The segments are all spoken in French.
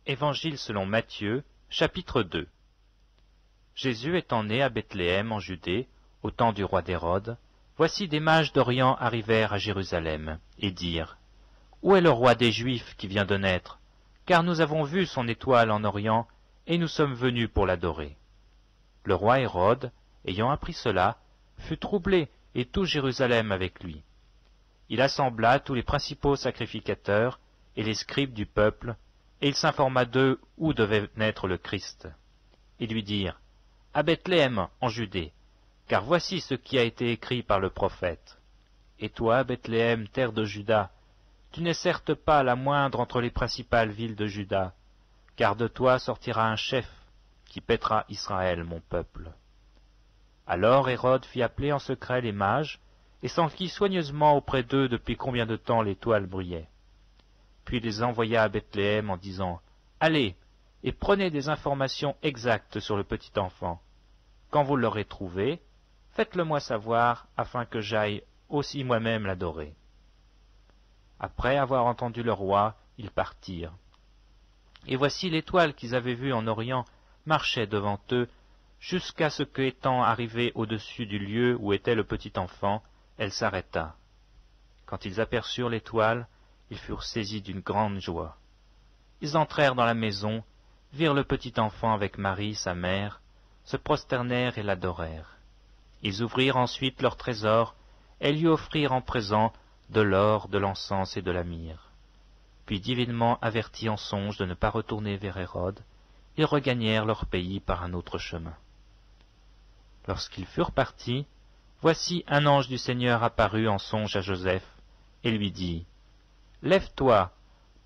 Évangile selon Matthieu, chapitre 2. Jésus étant né à Bethléem en Judée, au temps du roi d'Hérode, voici des mages d'Orient arrivèrent à Jérusalem, et dirent : Où est le roi des Juifs qui vient de naître ? Car nous avons vu son étoile en Orient, et nous sommes venus pour l'adorer. Le roi Hérode, ayant appris cela, fut troublé, et tout Jérusalem avec lui. Il assembla tous les principaux sacrificateurs et les scribes du peuple, et il s'informa d'eux où devait naître le Christ. Ils lui dirent : À Bethléem, en Judée, car voici ce qui a été écrit par le prophète. Et toi, Bethléem, terre de Juda, tu n'es certes pas la moindre entre les principales villes de Juda, car de toi sortira un chef qui paîtra Israël, mon peuple. Alors Hérode fit appeler en secret les mages, et s'enquit soigneusement auprès d'eux depuis combien de temps l'étoile brillait. Puis il les envoya à Bethléem en disant : Allez, et prenez des informations exactes sur le petit enfant. Quand vous l'aurez trouvé, faites-le-moi savoir, afin que j'aille aussi moi-même l'adorer. Après avoir entendu le roi, ils partirent. Et voici l'étoile qu'ils avaient vue en Orient marchait devant eux, jusqu'à ce qu'étant arrivée au-dessus du lieu où était le petit enfant, elle s'arrêta. Quand ils aperçurent l'étoile, ils furent saisis d'une grande joie. Ils entrèrent dans la maison, virent le petit enfant avec Marie, sa mère, se prosternèrent et l'adorèrent. Ils ouvrirent ensuite leur trésor et lui offrirent en présent de l'or, de l'encens et de la myrrhe. Puis divinement avertis en songe de ne pas retourner vers Hérode, ils regagnèrent leur pays par un autre chemin. Lorsqu'ils furent partis, voici un ange du Seigneur apparut en songe à Joseph et lui dit : Lève-toi,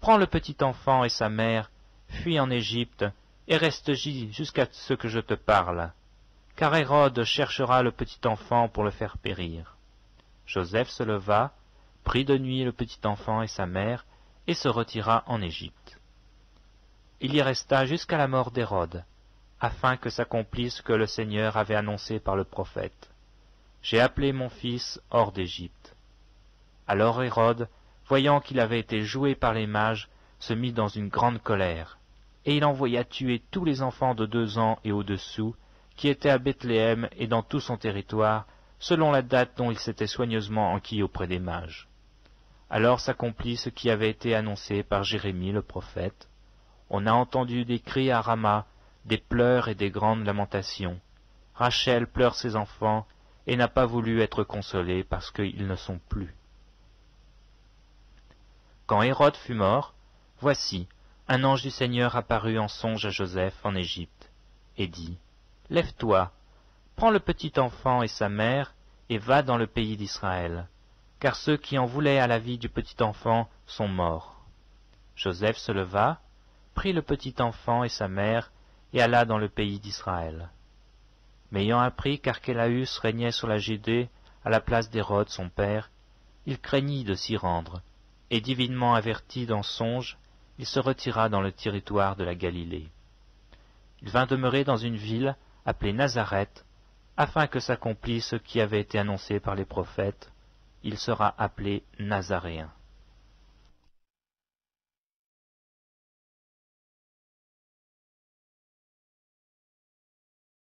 prends le petit enfant et sa mère, fuis en Égypte et reste-y jusqu'à ce que je te parle, car Hérode cherchera le petit enfant pour le faire périr. Joseph se leva, prit de nuit le petit enfant et sa mère et se retira en Égypte. Il y resta jusqu'à la mort d'Hérode, afin que s'accomplisse ce que le Seigneur avait annoncé par le prophète : J'ai appelé mon fils hors d'Égypte. Alors Hérode, voyant qu'il avait été joué par les mages, se mit dans une grande colère, et il envoya tuer tous les enfants de 2 ans et au-dessous, qui étaient à Bethléem et dans tout son territoire, selon la date dont il s'était soigneusement enquis auprès des mages. Alors s'accomplit ce qui avait été annoncé par Jérémie le prophète. On a entendu des cris à Rama, des pleurs et des grandes lamentations. Rachel pleure ses enfants et n'a pas voulu être consolée parce qu'ils ne sont plus. Quand Hérode fut mort, voici, un ange du Seigneur apparut en songe à Joseph en Égypte, et dit : Lève-toi, prends le petit enfant et sa mère, et va dans le pays d'Israël, car ceux qui en voulaient à la vie du petit enfant sont morts. Joseph se leva, prit le petit enfant et sa mère, et alla dans le pays d'Israël. Mais ayant appris qu'Archélaüs régnait sur la Judée à la place d'Hérode son père, il craignit de s'y rendre, et divinement averti dans songe, il se retira dans le territoire de la Galilée. Il vint demeurer dans une ville appelée Nazareth, afin que s'accomplisse ce qui avait été annoncé par les prophètes : il sera appelé Nazaréen.